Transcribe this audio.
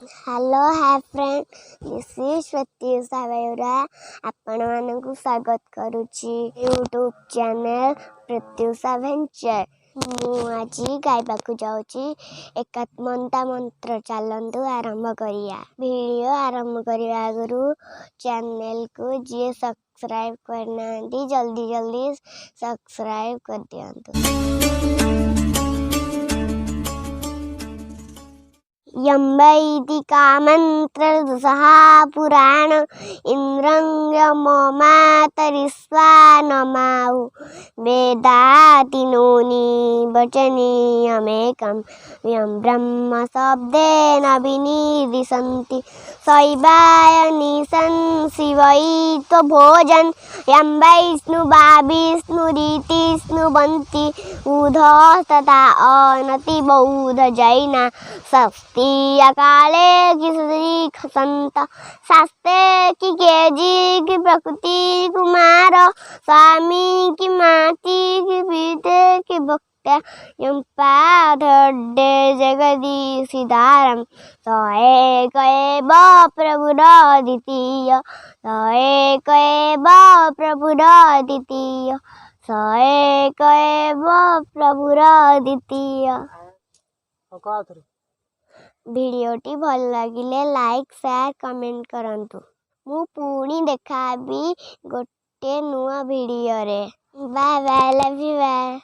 Hello hi friend, this is Pratyusha Beura. आपण मानकु स्वागत करुची यूट्यूब चैनल प्रत्युषा वेंचर। मु आज गाइबाकू जाऊची एकात्मता मंत्र। चलंतु आरंभ करिया। वीडियो आरंभ करिया आगु चैनल को जे सब्सक्राइब करना जल्दी जल्दी सब्सक्राइब कर दियंतु। यम्बैदिका मंत्र दुसहा पुराण इंद्रं यममातरिस्वा नमाहु वेदातिनोनि वचनीयमेकं यं ब्रह्म शब्देन विनिदिशन्ति शैवाय निशं शिवैत्व भोजन यं वैष्णुवा विष्णुरीति स्नुवन्ति उधस्तथा अनति बौद्ध जैना षष्ठी अकाले की श्री संत शास्त्रे की केजी की प्रकृति कुमार स्वामी की माती की पीते की भक्त्या यम्पाधड्डे जगदीशिदारं स एक एव प्रभुरद्वितीय स एक एव प्रभुरद्वितीय स एक एव प्रभुरद्वितीय। भिडियोटी भल लगिले लाइक शेयर कमेंट करंतु। मु पुणी देखाबी गोटे नुआ भिडियो रे। Bye bye, love you bye.